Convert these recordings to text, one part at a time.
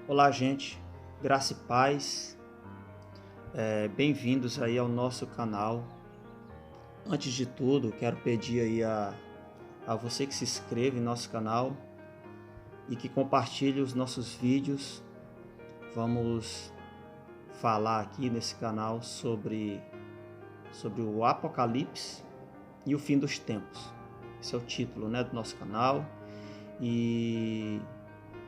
Olá, gente, graça e paz, bem-vindos aí ao nosso canal. Antes de tudo, quero pedir aí a você que se inscreva em nosso canal e que compartilhe os nossos vídeos. Vamos falar aqui nesse canal sobre o Apocalipse e o fim dos tempos. Esse é o título, do nosso canal e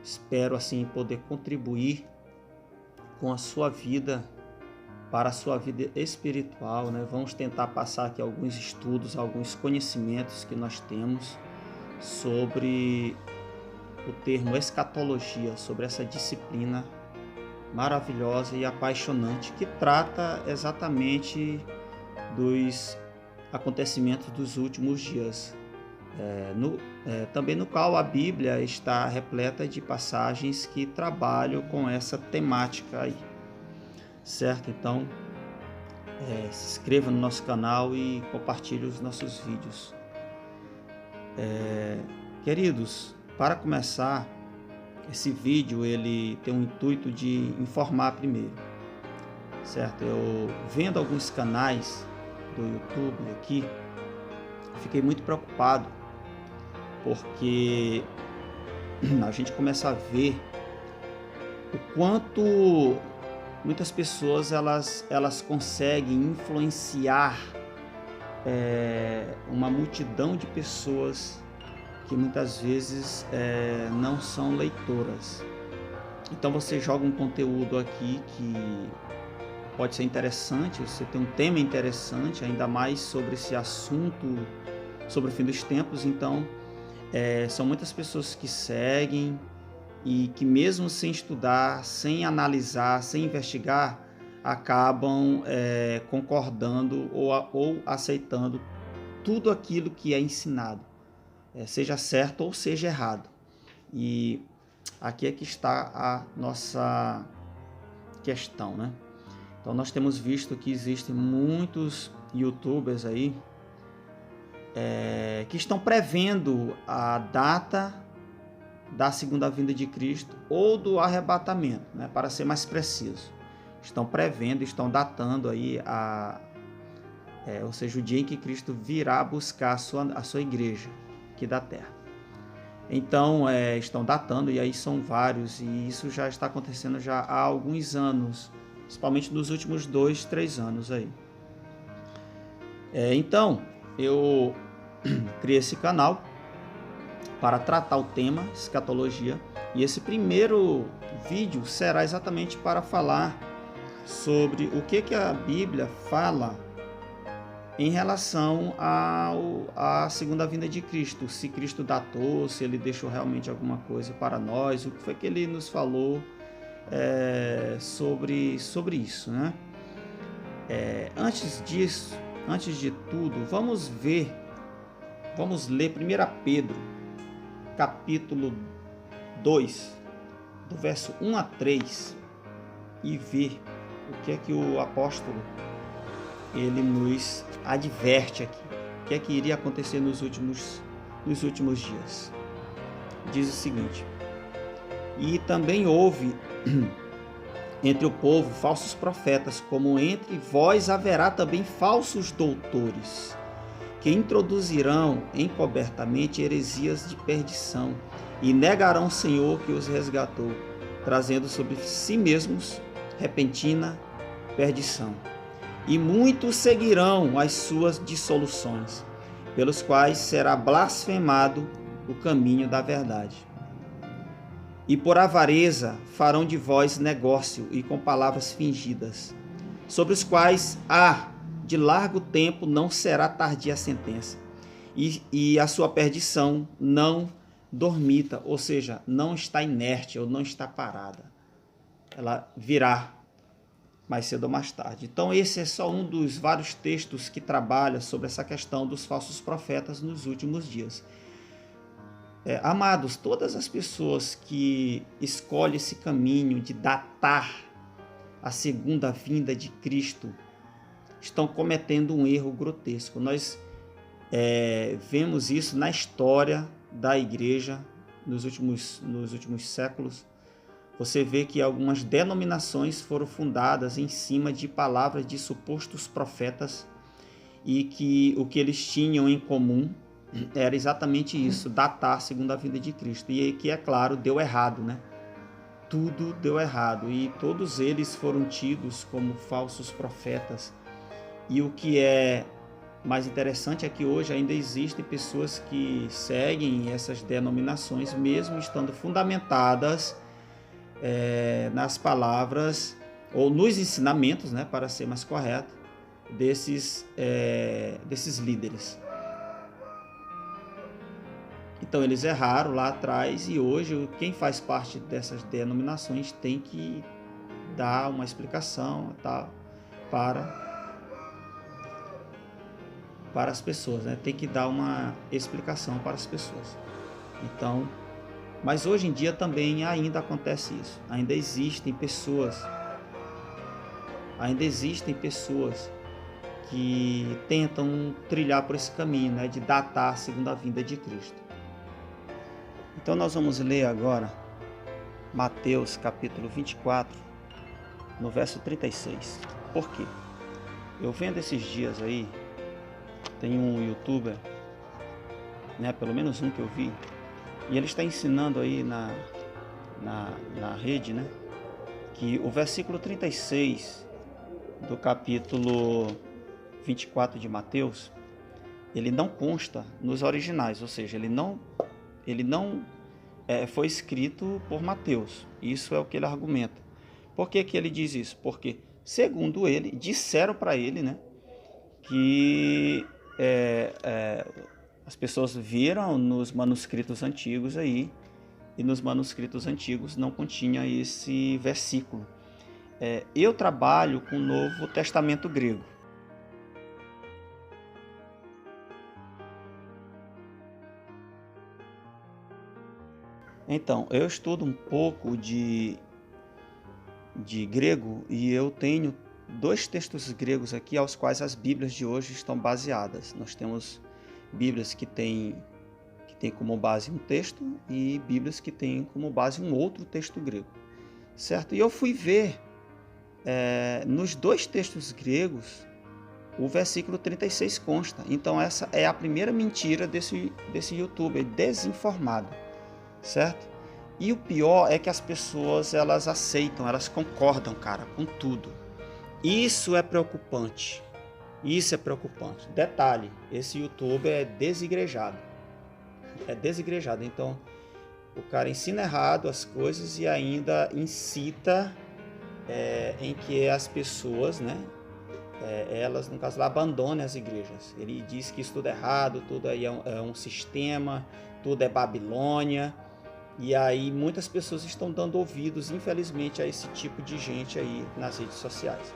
espero assim poder contribuir com a sua vida, para a sua vida espiritual, Vamos tentar passar aqui alguns estudos, alguns conhecimentos que nós temos sobre o termo escatologia, sobre essa disciplina maravilhosa e apaixonante que trata exatamente dos acontecimentos dos últimos dias. Também no qual a Bíblia está repleta de passagens que trabalham com essa temática aí, certo? Então, se inscreva no nosso canal e compartilhe os nossos vídeos. Queridos, para começar, esse vídeo ele tem o intuito de informar primeiro, certo? Eu vendo alguns canais do YouTube aqui, fiquei muito preocupado, porque a gente começa a ver o quanto muitas pessoas elas conseguem influenciar uma multidão de pessoas que muitas vezes não são leitoras. Então você joga um conteúdo aqui que pode ser interessante, você tem um tema interessante, ainda mais sobre esse assunto, sobre o fim dos tempos. Então são muitas pessoas que seguem e que mesmo sem estudar, sem analisar, sem investigar, acabam concordando ou aceitando tudo aquilo que é ensinado, seja certo ou seja errado. E aqui é que está a nossa questão, Então nós temos visto que existem muitos YouTubers aí que estão prevendo a data da segunda vinda de Cristo ou do arrebatamento, para ser mais preciso. Estão prevendo, estão datando aí ou seja, o dia em que Cristo virá buscar a sua igreja aqui da terra. Então, estão datando, e aí são vários, e isso já está acontecendo já há alguns anos, principalmente nos últimos 2, 3 anos aí. Então, eu criei esse canal para tratar o tema escatologia, e esse primeiro vídeo será exatamente para falar sobre o que a Bíblia fala em relação à segunda vinda de Cristo. Se Cristo datou, se ele deixou realmente alguma coisa para nós, o que foi que ele nos falou sobre isso, Antes de tudo, vamos ler 1 Pedro, capítulo 2, do verso 1 a 3, e ver o que é que o apóstolo ele nos adverte aqui, o que é que iria acontecer nos últimos dias. Diz o seguinte: e também houve entre o povo falsos profetas, como entre vós haverá também falsos doutores, que introduzirão encobertamente heresias de perdição, e negarão o Senhor que os resgatou, trazendo sobre si mesmos repentina perdição. E muitos seguirão as suas dissoluções, pelos quais será blasfemado o caminho da verdade. E por avareza farão de vós negócio, e com palavras fingidas, sobre os quais de largo tempo não será tardia a sentença, e a sua perdição não dormita, ou seja, não está inerte ou não está parada. Ela virá mais cedo ou mais tarde. Então esse é só um dos vários textos que trabalha sobre essa questão dos falsos profetas nos últimos dias. Amados, todas as pessoas que escolhem esse caminho de datar a segunda vinda de Cristo estão cometendo um erro grotesco. Nós vemos isso na história da igreja nos últimos séculos. você vê que algumas denominações foram fundadas em cima de palavras de supostos profetas e que o que eles tinham em comum era exatamente isso, datar a segunda vinda de Cristo. E que, é claro, deu errado, né? Tudo deu errado e todos eles foram tidos como falsos profetas. E o que é mais interessante é que hoje ainda existem pessoas que seguem essas denominações, mesmo estando fundamentadas nas palavras ou nos ensinamentos, né, para ser mais correto, desses líderes. Então eles erraram lá atrás e hoje quem faz parte dessas denominações tem que dar uma explicação, tá, para as pessoas, né? Tem que dar uma explicação para as pessoas. Então, mas hoje em dia também ainda acontece isso. Ainda existem pessoas que tentam trilhar por esse caminho, né, de datar a segunda vinda de Cristo. Então nós vamos ler agora Mateus capítulo 24, no verso 36. Por quê? Eu vendo esses dias aí, tem um youtuber, né, pelo menos um que eu vi, e ele está ensinando aí na rede, né, que o versículo 36 do capítulo 24 de Mateus, ele não consta nos originais, ou seja, ele não foi escrito por Mateus. Isso é o que ele argumenta. Por que ele diz isso? Porque, segundo ele, disseram para ele, né, que as pessoas viram nos manuscritos antigos aí, e nos manuscritos antigos não continha esse versículo. Eu trabalho com o Novo Testamento grego. Então, eu estudo um pouco de grego e eu tenho 2 textos gregos aqui aos quais as Bíblias de hoje estão baseadas. Nós temos Bíblias que têm como base um texto e Bíblias que têm como base um outro texto grego, certo? E eu fui ver nos 2 textos gregos o versículo 36 consta. Então essa é a primeira mentira desse youtuber desinformado, certo? E o pior é que as pessoas, elas aceitam, elas concordam, cara, com tudo. Isso é preocupante. Isso é preocupante. Detalhe, esse youtuber é desigrejado. Então, o cara ensina errado as coisas e ainda incita em que as pessoas, né, elas, no caso lá, abandonem as igrejas. Ele diz que isso tudo é errado, tudo aí é um sistema, tudo é Babilônia. E aí muitas pessoas estão dando ouvidos, infelizmente, a esse tipo de gente aí nas redes sociais.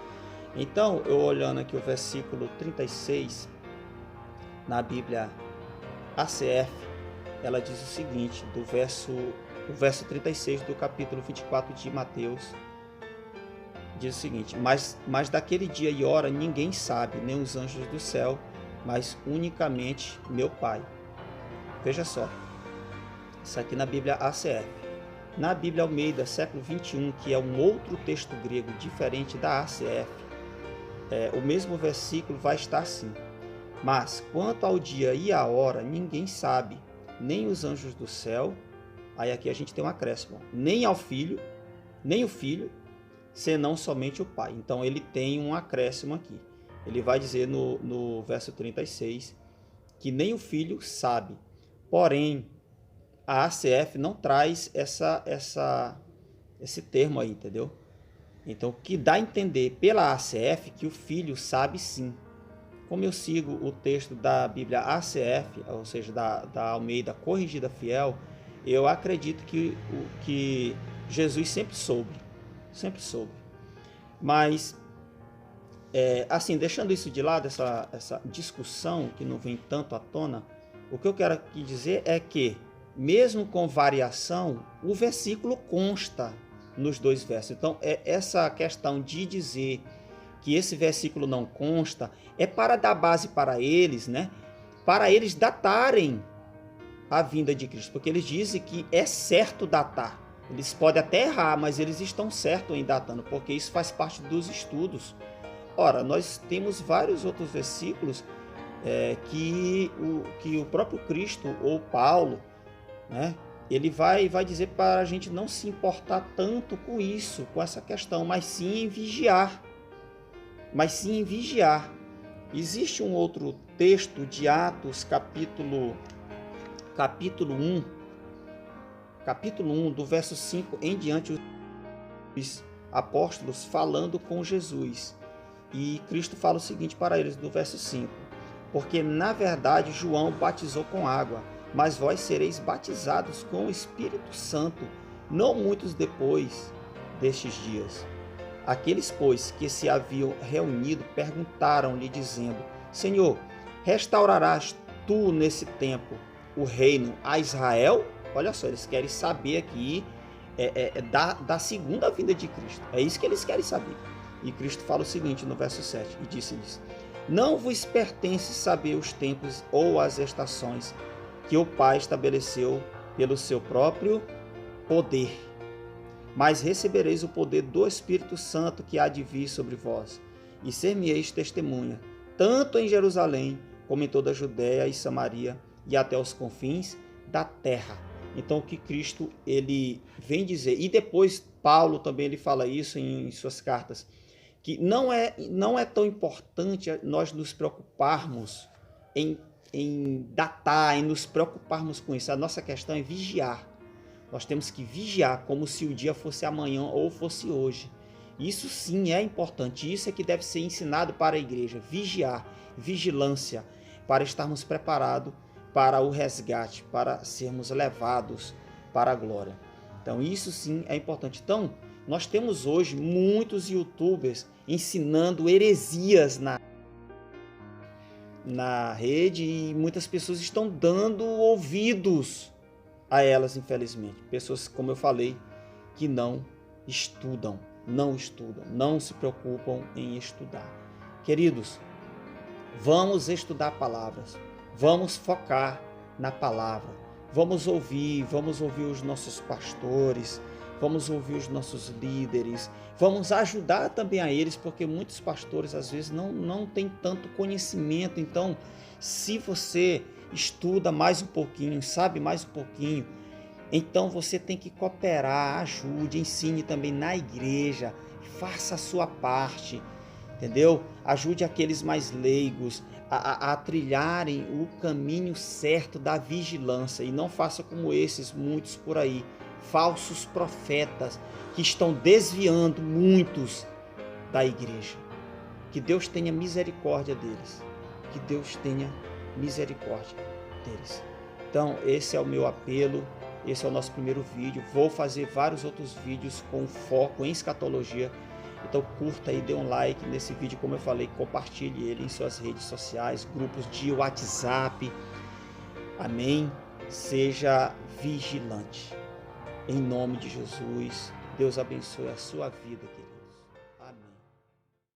Então, eu olhando aqui o versículo 36, na Bíblia ACF, ela diz o seguinte, o verso 36 do capítulo 24 de Mateus, diz o seguinte: mas daquele dia e hora ninguém sabe, nem os anjos do céu, mas unicamente meu Pai. Veja só, isso aqui na Bíblia ACF. Na Bíblia Almeida, século 21, que é um outro texto grego diferente da ACF, o mesmo versículo vai estar assim: mas quanto ao dia e a hora, ninguém sabe, nem os anjos do céu, aí aqui a gente tem um acréscimo, nem o filho, senão somente o Pai. Então ele tem um acréscimo aqui. Ele vai dizer no verso 36 que nem o filho sabe. Porém, a ACF não traz esse termo aí, entendeu? Então, o que dá a entender pela ACF que o filho sabe sim. Como eu sigo o texto da Bíblia ACF, ou seja, da Almeida Corrigida Fiel, eu acredito que Jesus sempre soube. Mas, assim, deixando isso de lado, essa discussão que não vem tanto à tona, o que eu quero aqui dizer é que, mesmo com variação, o versículo consta nos 2 versos. Então, essa questão de dizer que esse versículo não consta é para dar base para eles, né? Para eles datarem a vinda de Cristo, porque eles dizem que é certo datar. Eles podem até errar, mas eles estão certos em datando, porque isso faz parte dos estudos. Ora, nós temos vários outros versículos que o próprio Cristo ou Paulo, né, ele vai dizer para a gente não se importar tanto com isso, com essa questão, mas sim em vigiar. Existe um outro texto de Atos, capítulo 1, do verso 5 em diante, os apóstolos falando com Jesus. E Cristo fala o seguinte para eles, no verso 5: porque na verdade João batizou com água, mas vós sereis batizados com o Espírito Santo, não muitos depois destes dias. Aqueles, pois, que se haviam reunido, perguntaram-lhe, dizendo: Senhor, restaurarás tu nesse tempo o reino a Israel? Olha só, eles querem saber aqui da segunda vinda de Cristo. É isso que eles querem saber. E Cristo fala o seguinte no verso 7, e disse-lhes: não vos pertence saber os tempos ou as estações que o Pai estabeleceu pelo seu próprio poder, mas recebereis o poder do Espírito Santo que há de vir sobre vós, e ser-me-eis testemunha, tanto em Jerusalém, como em toda a Judéia e Samaria, e até os confins da terra. Então, o que Cristo ele vem dizer, e depois Paulo também ele fala isso em suas cartas, que não é tão importante nós nos preocuparmos em datar, em nos preocuparmos com isso. A nossa questão é vigiar. Nós temos que vigiar como se o dia fosse amanhã ou fosse hoje. Isso sim é importante, isso é que deve ser ensinado para a igreja, vigiar, vigilância, para estarmos preparados para o resgate, para sermos levados para a glória. Então isso sim é importante. Então nós temos hoje muitos youtubers ensinando heresias na rede e muitas pessoas estão dando ouvidos a elas, infelizmente. Pessoas, como eu falei, que não estudam, não se preocupam em estudar. Queridos, vamos estudar palavras, vamos focar na palavra, vamos ouvir os nossos pastores, vamos ouvir os nossos líderes, vamos ajudar também a eles, porque muitos pastores às vezes não têm tanto conhecimento. Então, se você estuda mais um pouquinho, sabe mais um pouquinho, então você tem que cooperar, ajude, ensine também na igreja, faça a sua parte, entendeu? Ajude aqueles mais leigos a trilharem o caminho certo da vigilância e não faça como esses muitos por aí, falsos profetas que estão desviando muitos da igreja. Que Deus tenha misericórdia deles. Que Deus tenha misericórdia deles. Então, esse é o meu apelo, esse é o nosso primeiro vídeo. Vou fazer vários outros vídeos com foco em escatologia. Então, curta aí, dê um like nesse vídeo, como eu falei, compartilhe ele em suas redes sociais, grupos de WhatsApp. Amém? Seja vigilante. Em nome de Jesus, Deus abençoe a sua vida, querido.